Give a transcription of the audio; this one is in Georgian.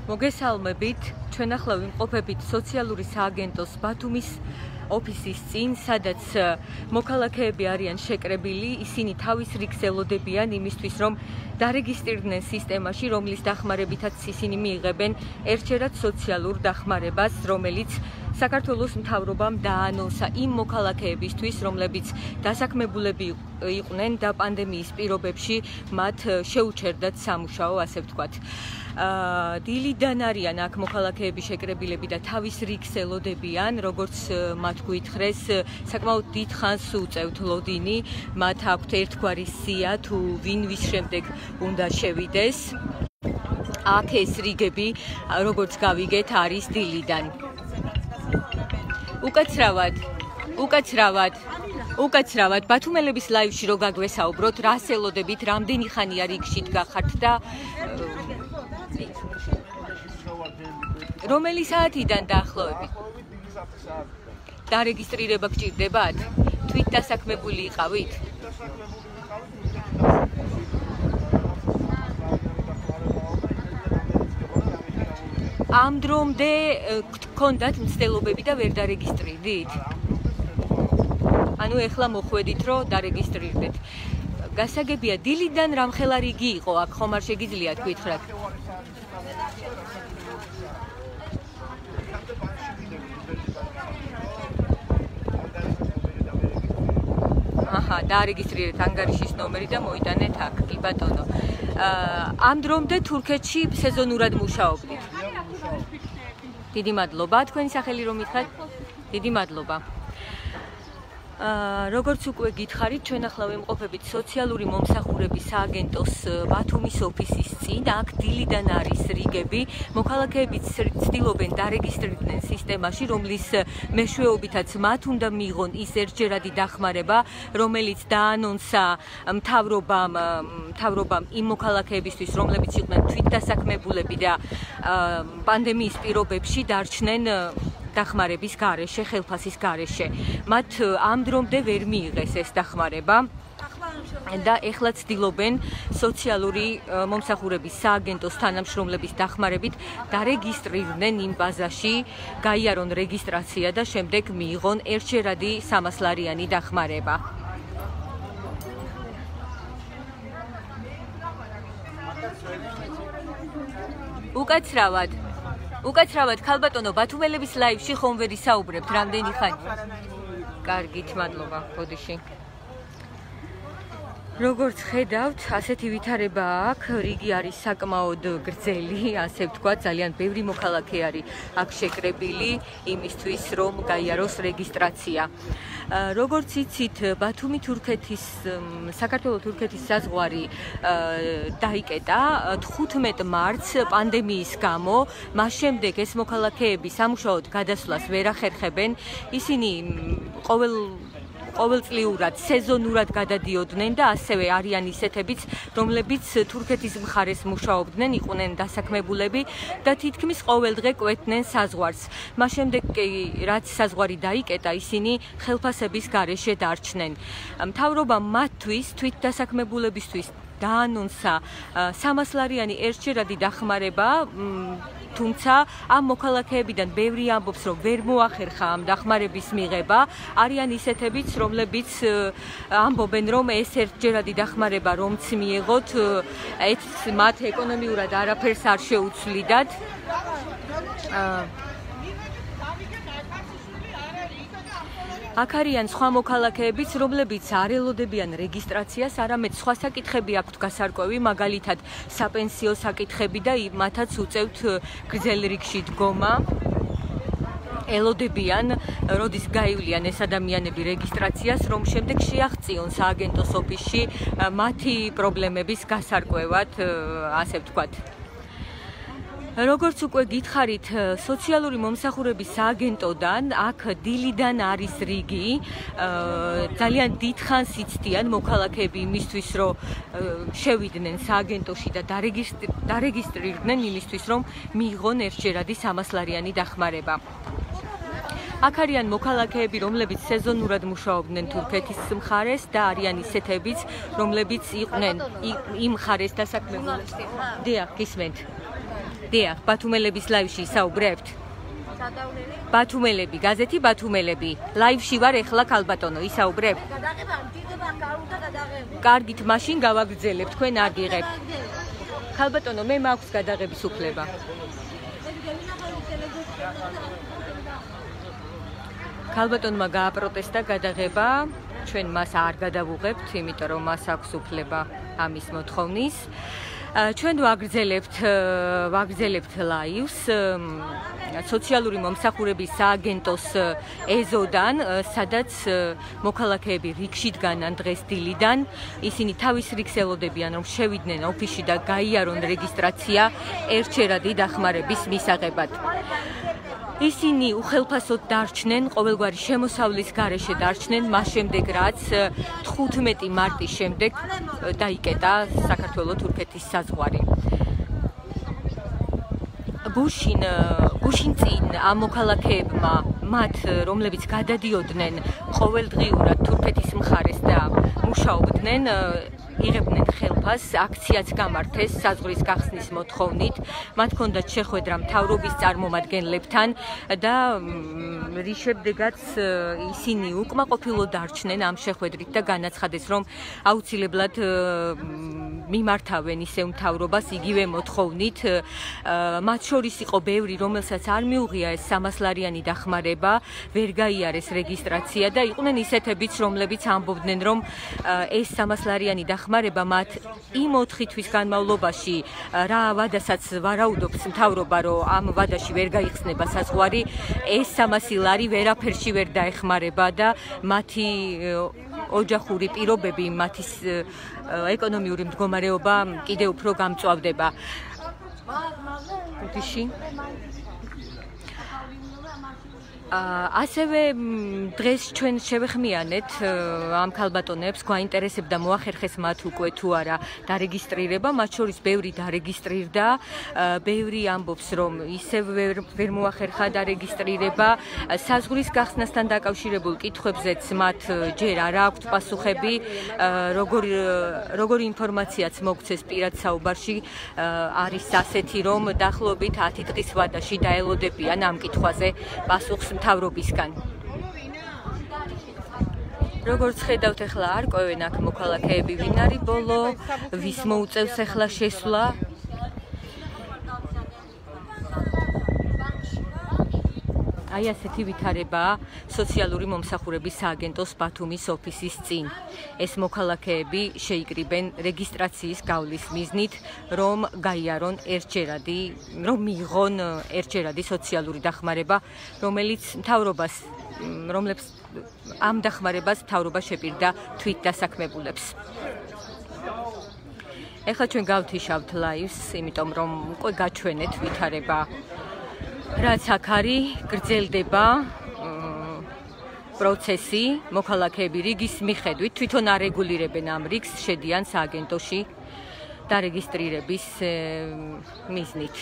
მოგესალმებით, ჩვენ ახლა ვიმყოფებით სოციალური სააგენტოს ბათუმის ოფისის წინ, სადაც მოქალაქეები არიან შეკრებილი, ისინი თავის რიგს ელოდებიან იმისთვის, რომ დარეგისტრირდნენ სისტემაში, რომლის დახმარებითაც ისინი მიიღებენ ერთჯერად სოციალურ დახმარებას, რომელიც საქართველოს მთავრობამ დაანონსა იმ მოქალაქეებისთვის, რომლებიც დასაქმებულები იყვნენ და პანდემიის პირობებში მათ შეუჩერდათ სამუშაო, ასე ვთქვათ. დილიდან არიან აქ მოქალაქეები შეკრებილები და თავის რიგს ელოდებიან, როგორც მათ გვითხრეს, საკმაოდ დიდ ხანს უწევთ ლოდინი, მათ აქვთ ერთგვარი სია თუ ვინ ვის შემდეგ უნდა შევიდეს. აქ ეს რიგები, როგორც გავიგეთ, არის დილიდან. უკაცრავად, ბათუმელების ლაივში რო გაგვესაუბროთ, რას ელოდებით, რამდენი ხანია რიგში დგახართ და რომელი საათიდან დაახლოებით? დარეგისტრირება გჭირდებათ? თვით დასაქმებული იყავით? ამ დრომდე გქონდათ მცდელობები და ვერ დარეგისტრირდით? ანუ ეხლა მოხვედით, რომ დარეგისტრირდეთ. გასაგებია, დილიდან რამხელა რიგი იყო აქ, ხომ არ შეგიძლიათ გითხრათ? დაარეგისტრირეთ ანგარიშის ნომერი და მოიტანეთ აქ, კი ბატონო. ამ დრომდე თურქეთში სეზონურად მუშაობდით. დიდი მადლობა, თქვენი სახელი რომ მითხრათ? დიდი მადლობა. როგორც უკვე გითხარით, ჩვენ ახლა ვიმყოფებით სოციალური მომსახურების სააგენტოს ბათუმის ოფისის წინ. აქ დილიდან არის რიგები, მოქალაქეები ცდილობენ დარეგისტრირდნენ სისტემაში, რომლის მეშვეობითაც მათ უნდა მიიღონ ის ერთჯერადი დახმარება, რომელიც დაანონსა მთავრობამ იმ მოქალაქეებისთვის, რომლებიც იყვნენ თვითდასაქმებულები და პანდემიის პირობებში დარჩნენ დახმარების გარეშე, ხელფასის გარეშე. მათ ამ დრომდე ვერ მიიღეს ეს დახმარება და ეხლა ცდილობენ სოციალური მომსახურების სააგენტოს თანამშრომლების დახმარებით დარეგისტრირდნენ იმ ბაზაში, გაიარონ რეგისტრაცია და შემდეგ მიიღონ ერთჯერადი 300 ლარიანი დახმარება. უკაცრავად, ქალბატონო, ბათუმელების ლაივში ხომ ვერ ისაუბრებთ, რამდენი ხანი? კარგით, მადლობა, ბოდიში. როგორც ხედავთ, ასეთი ვითარება აქვს, რიგი არის საკმაოდ გრძელი, ასე ვთქვათ, ძალიან ბევრი მოქალაქე არის აქ შეკრებილი იმისთვის, რომ გაიაროს რეგისტრაცია. როგორც იცით, ბათუმი საქართველოს-თურქეთის საზღვარი დაიკეტა 15 მარტს პანდემიის გამო, მას შემდეგ ეს მოქალაქეები სამუშაოდ გადასვლას ვერ ახერხებენ, ისინი ყოველწლიურად სეზონურად გადადიოდნენ და ასევე არიან ისეთებიც, რომლებიც თურქეთის მხარეს მუშაობდნენ, იყვნენ დასაქმებულები და თითქმის ყოველ დღე კვეთდნენ საზღვარს. მას შემდეგ რაც საზღვარი დაიკეტა, ისინი ხელფასების გარეშე დარჩნენ. მთავრობამ მათთვის, თვითდასაქმებულებისთვის დაანონსა 300 ლარიანი ერთჯერადი დახმარება, თუმცა ამ მოქალაქეებიდან ბევრი ამბობს, რომ ვერ მოახერხა ამ დახმარების მიღება. არიან ისეთებიც, რომლებიც ამბობენ, რომ ეს ერთჯერადი დახმარება რომც მიიღოთ, მათ ეკონომიურად არაფერს არ შეუცვლიდათ. აქ არიან სხვა მოქალაქეებიც, რომლებიც არ ელოდებიან რეგისტრაციას, არამედ სხვა საკითხები აქვთ გასარკვევი, მაგალითად საპენსიო საკითხები და მათაც უწევთ გრძელ რიგში დგომა. ელოდებიან, როდის გაივლიან ეს ადამიანები რეგისტრაციას, რომ შემდეგ შეაღწიონ სააგენტოს ოფისში მათი პრობლემების გასარკვევად, ასე ვთქვათ. როგორც უკვე გითხარით, სოციალური მომსახურების სააგენტოდან აქ დილიდან არის რიგი, ძალიან დიდ ხანს იცდიან მოქალაქეები იმისთვის, რომ შევიდნენ სააგენტოში და დარეგისტრირდნენ იმისთვის, რომ მიიღონ ერთჯერადი 300 ლარიანი დახმარება. აქ არიან მოქალაქეები, რომლებიც სეზონურად მუშაობდნენ თურქეთის მხარეს და არიან ისეთებიც, რომლებიც იყვნენ იმ მხარეს დასაქმებულები. დიახ, გისმენთ. დიახ, ბათუმელების ლაივში ისაუბრებთ? ბათუმელები, გაზეთი ბათუმელები. ლაივში ვარ ეხლა ქალბატონო, ისაუბრებ? კარგით, მაშინ გავაგრძელებ, თქვენ არ გიღებთ. ქალბატონო, მე მაქვს გადაღების უფლება. ქალბატონმა გააპროტესტა გადაღება, ჩვენ მას არ გადავუღებთ, იმიტომ რომ მას აქვს უფლება ამის მოთხოვნის. ჩვენ ვაგრძელებთ ლაივს სოციალური მომსახურების სააგენტოს ეზოდან, სადაც მოქალაქეები რიგში დგანან დღეს დილიდან. ისინი თავის რიგს ელოდებიან, რომ შევიდნენ ოფისში და გაიარონ რეგისტრაცია ერთჯერადი დახმარების მისაღებად. ისინი უხელფასოდ დარჩნენ, ყოველგვარი შემოსავლის გარეშე დარჩნენ, მას შემდეგ რაც 15 მარტის შემდეგ დაიკეტა საქართველო-თურქეთის საზღვარი. გუშინ წინ ამ მოქალაქეებმა, მათ, რომლებიც გადადიოდნენ ყოველდღიურად თურქეთის მხარეს და მუშაობდნენ, იღებდნენ ხელფას, აქციაც გამართეს საზღვრის გახსნის მოთხოვნით. მათ ჰქონდათ შეხვედრა მთავრობის წარმომადგენლებთან და რის შემდეგაც ისინი უკმაყოფილო დარჩნენ ამ შეხვედრით და განაცხადეს, რომ აუცილებლად მიმართავენ ისევ მთავრობას იგივე მოთხოვნით. მათ შორის იყო ბევრი, რომელსაც არ მიუღია ეს 300 ლარიანი დახმარება, ვერ გაიარეს რეგისტრაცია და იყვნენ ისეთებიც, რომლებიც ამბობდნენ, რომ ეს 300 ლარიანი დახმარება მათ იმ 4 თვის განმავლობაში რა ვადასაც ვარაუდობს მთავრობა, რომ ამ ვადაში ვერ გაიხსნება საზღვარი, ეს 300 ლარი ვერაფერში ვერ დაეხმარება და მათი ოჯახური პირობები, მათი ეკონომიური მდგომარეობა კიდევ უფრო გამწვავდება. ასევე დღეს ჩვენ შევეხმიანეთ ამ ქალბატონებს, გვაინტერესებდა მოახერხეს მათ უკვე თუ არა დარეგისტრირება, მათ შორის ბევრი დარეგისტრირდა, ბევრი ამბობს, რომ ისევ ვერ მოახერხა დარეგისტრირება. საზღვრის გახსნასთან დაკავშირებულ კითხვებზეც მათ ჯერ არ აქვთ პასუხები, როგორი ინფორმაციაც მოგცეს პირად საუბარში, არის ასეთი, რომ დაახლოებით 10 დღის ვადაში დაელოდებიან ამ კითხვაზე პასუხს მთავრობისგან. როგორც ხედავთ, ახლა არ ყვევენ აქ მოქალაქეები, ვინ არის ბოლო, ვის მოუწევს ახლა შესვლა. აი ასეთი ვითარებაა სოციალური მომსახურების სააგენტოს ბათუმის ოფისის წინ. ეს მოქალაქეები შეიკრიბენ რეგისტრაციის გავლის მიზნით, რომ გაიარონ ერთჯერადი, რომ მიიღონ ერთჯერადი სოციალური დახმარება, რომელიც ამ დახმარებას მთავრობა შეპირდა თვით დასაქმებულებს. ეხლა ჩვენ გავთიშავთ ლაივს, იმიტომ რომ უკვე გაჩვენეთ ვითარება რაც აქ არის, გრძელდება პროცესი, მოქალაქეები რიგის მიხედვით თვითონ არეგულირებენ ამ რიგს, შედიან სააგენტოში დარეგისტრირების მიზნით.